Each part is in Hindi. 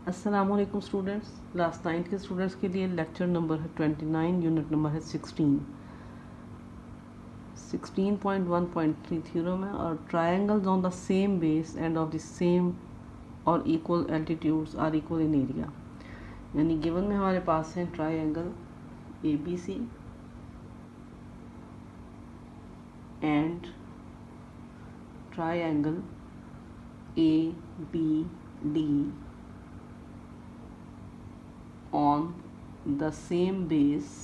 अस्सलाम वालेकुम स्टूडेंट्स। क्लास 9 के स्टूडेंट्स के लिए लेक्चर नंबर है 29, यूनिट नंबर है 16.1.3 थ्योरम है। और triangles on the same base and of the same और equal altitudes are equal in area. यानी गिवन में हमारे पास है triangle ABC and triangle ABD on the same base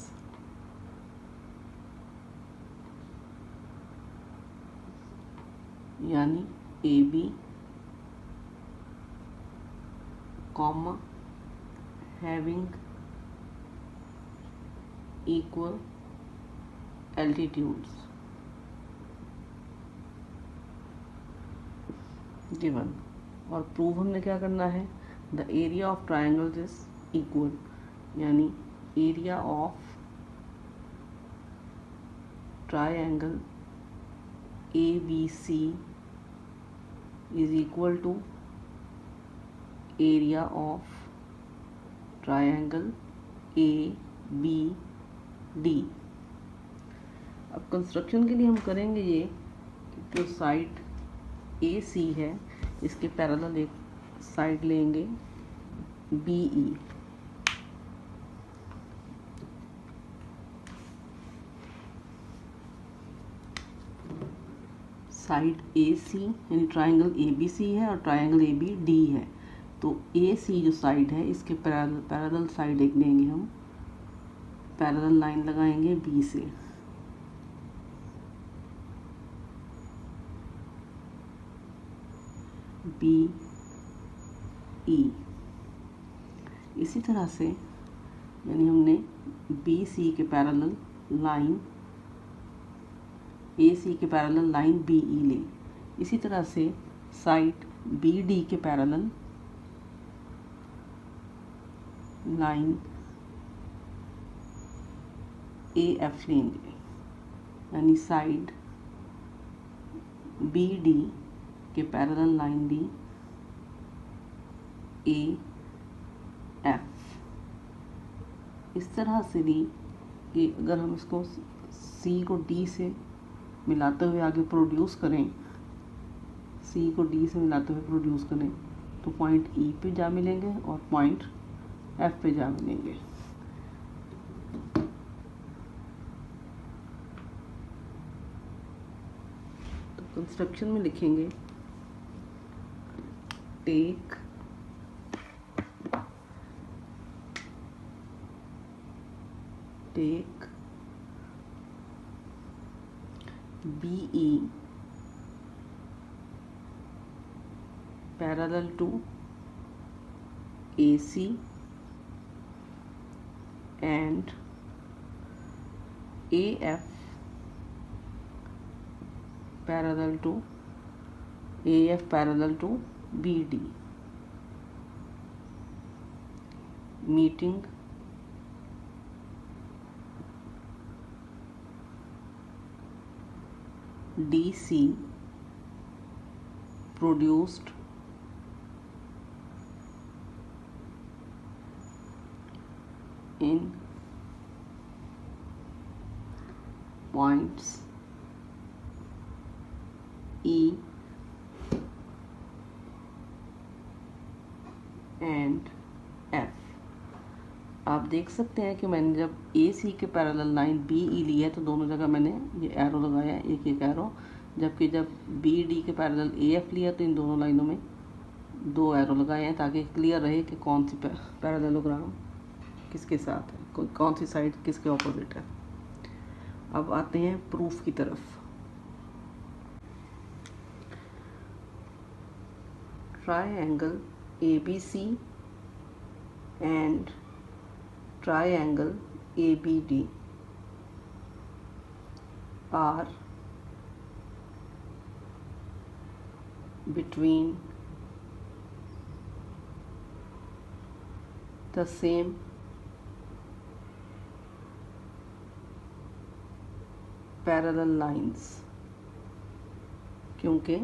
यानी AB comma having equal altitudes given। और प्रूव हमने क्या करना है, the area of triangles is equal, यानी area of triangle ABC is equal to area of triangle ABD। अब कंस्ट्रक्शन के लिए हम करेंगे ये, जो साइड AC है इसके पैरेलल एक साइड लेंगे BE। साइड AC यानी ट्राइंगल ABC है और ट्राइंगल ABD है, तो AC जो साइड है इसके पैरेलल साइड एक लेंगे हम, पैरेलल लाइन लगाएंगे B से। BE इसी तरह से, यानी हमने BC के पैरेलल लाइन AC के पैरेलल लाइन BE ले। इसी तरह से साइड BD के पैरेलल लाइन AF लेंगे, यानी साइड BD के पैरेलल लाइन ली AF। इस तरह से ली कि अगर हम इसको C को D से मिलाते हुए आगे प्रोड्यूस करें, C को D से मिलाते हुए प्रोड्यूस करें तो पॉइंट E पे जा मिलेंगे और पॉइंट F पे जा मिलेंगे। तो कंस्ट्रक्शन में लिखेंगे take BE parallel to AC and AF parallel to BD, meeting DC produced in points E and F। आप देख सकते हैं कि मैंने जब AC के पैरेलल लाइन BE ली है तो दोनों जगह मैंने ये एरो लगाया है, एक एक एरो, जबकि जब BD के पैरेलल AF लिया तो इन दोनों लाइनों में 2 एरो लगाए हैं, ताकि क्लियर रहे कि कौन सी पैरेललोग्राम किसके साथ है, कौन सी साइड किसके ऑपोजिट है। अब आते हैं प्रूफ की तरफ। Triangle ABC and triangle ABD are between the same parallel lines, क्योंकि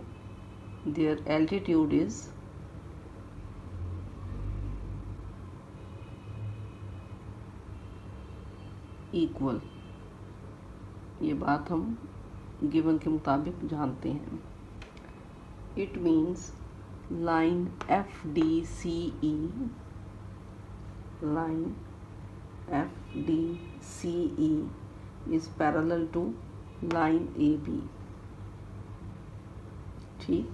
their altitude is इक्वल, ये बात हम गिवन के मुताबिक जानते हैं। It means line FDCE, line FDCE is parallel to line AB। ठीक,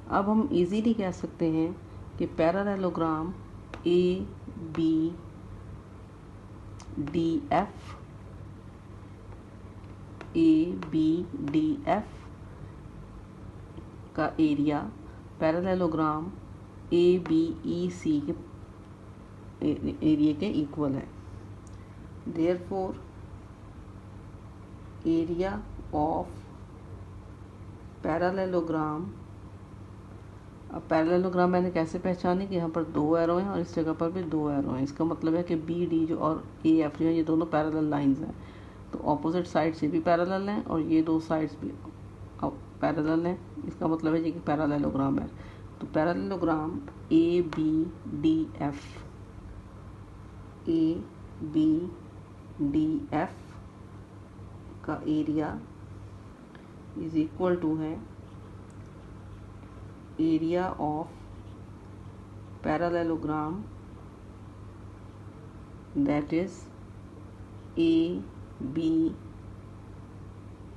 अब हम इजीली कह सकते हैं कि पैरेललोग्राम ABDF का एरिया पैरेललोग्राम ABEC के एरिया के इक्वल है। देयरफॉर एरिया ऑफ पैरेललोग्राम, अब पैरेललोग्राम मैंने कैसे पहचानी कि यहाँ पर 2 एरो हैं और इस जगह पर भी 2 एरो हैं। इसका मतलब है कि BD जो और AF जो है ये दोनों पैरेलल लाइंस हैं, तो ऑपोजिट साइड से भी पैरेलल हैं और ये 2 साइड्स भी पैरेलल हैं। इसका मतलब है ये कि पैरेललोग्राम है। तो पैरेललोग्राम ABDF का एरिया इज इक्वल टू है area of parallelogram that is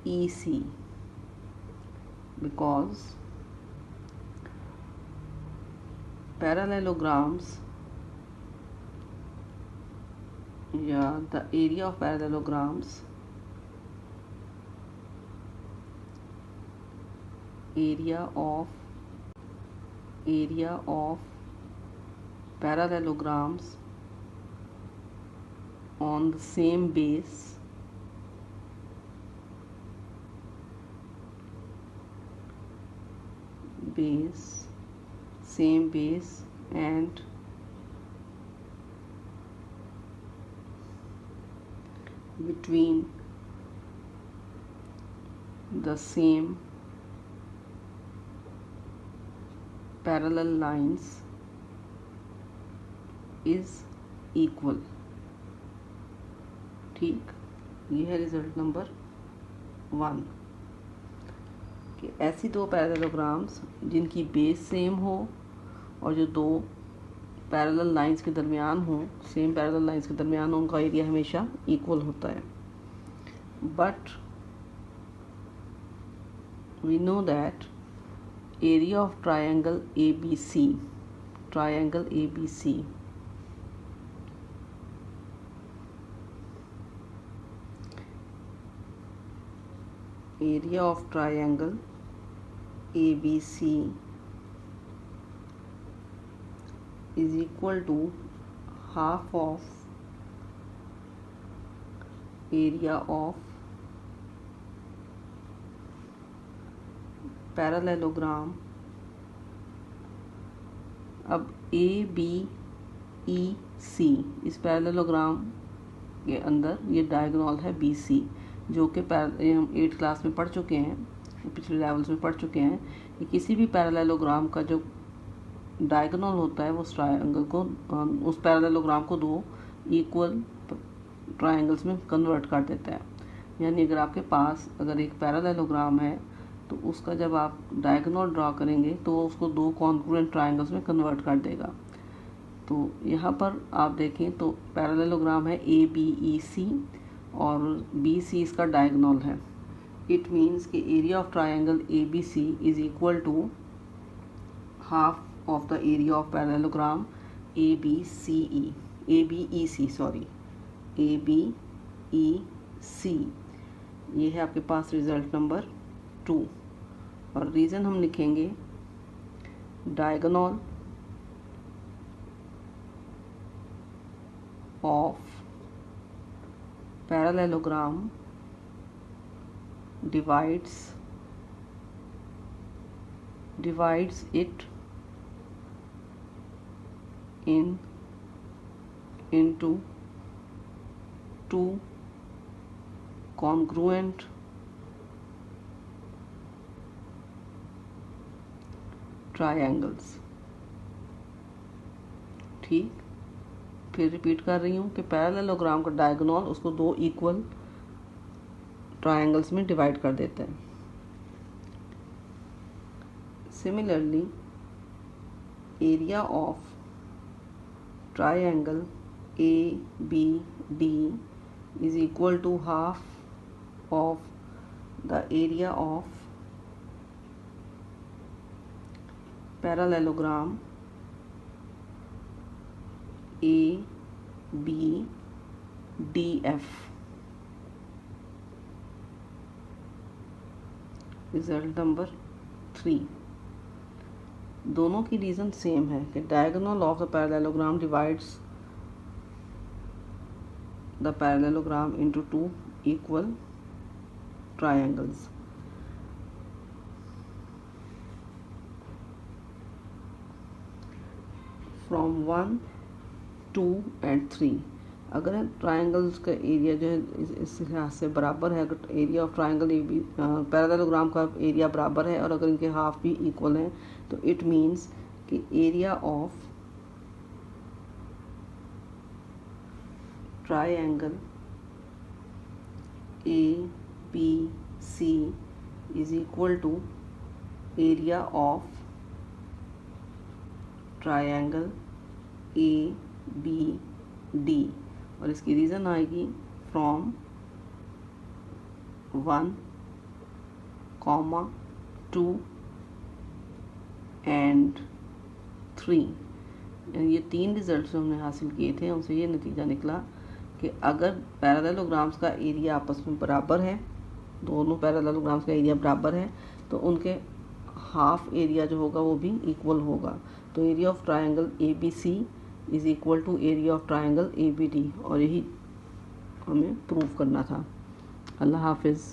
ABEC, because parallelograms, the area of parallelograms, area of parallelograms on the same base and between the same parallel lines is equal। ठीक, ये है रिजल्ट नंबर 1 कि ऐसी 2 पैरेललोग्राम्स जिनकी बेस सेम हो और जो 2 पैरेलल लाइंस के दरमियान हो, सेम पैरेलल लाइंस के दरमियान हो, उनका एरिया हमेशा इक्वल होता है। But we know that area of triangle ABC, area of triangle ABC is equal to half of area of parallelogram। अब ABEC इस पैरेललोग्राम के अंदर ये डायगोनल है BC, जो कि हम 8th क्लास में पढ़ चुके हैं, पिछले लेवल्स में पढ़ चुके हैं कि किसी भी पैरेललोग्राम का जो डायगोनल होता है वो उस ट्रायंगल को, उस पैरेललोग्राम को 2 इक्वल ट्रायंगल्स में कन्वर्ट कर देता है। यानी अगर आपके पास अगर एक पैरेललोग्राम है तो उसका जब आप डायगोनल ड्रा करेंगे तो वो उसको 2 कॉन्ग्रुएंट ट्रायंगल्स में कन्वर्ट कर देगा। तो यहाँ पर आप देखें तो पैरेललोग्राम है ABEC और BC इसका डायगोनल है। इट मीन्स कि area of triangle ABC is equal to half of the area of parallelogram ABEC। ये है आपके पास रिजल्ट नंबर 2 और रीज़न हम लिखेंगे diagonal of parallelogram divides it into 2 congruent triangles। ठीक, फिर रिपीट कर रही हूँ कि पैरेललोग्राम का डायगोनल उसको दो इक्वल ट्रायंगल्स में डिवाइड कर देते हैं। Similarly area of triangle ABD is equal to half of the area of parallelogram ABDF। Result number 3। दोनों की रीज़न सेम है कि diagonal of the parallelogram divides the parallelogram into two equal triangles। From 1, 2 and 3 अगर ट्राइंगल्स का एरिया जो है इस लिहाज से बराबर है, अगर एरिया ऑफ ट्राइंगल पैरेललोग्राम का एरिया बराबर है और अगर इनके हाफ भी इक्वल हैं, तो इट मीन्स कि area of triangle ABC is equal to area of triangle ABD। और इसकी रीज़न आएगी फ्रॉम 1, 2 and 3। ये 3 रिजल्ट जो हमने हासिल किए थे उनसे ये नतीजा निकला कि अगर पैरेललोग्राम्स का एरिया आपस में बराबर है, दोनों पैरेललोग्राम्स का एरिया बराबर है, तो उनके हाफ एरिया जो होगा वो भी इक्वल होगा। तो area of triangle ABC is equal to area of triangle ABD, और यही हमें प्रूव करना था। अल्लाह हाफिज़।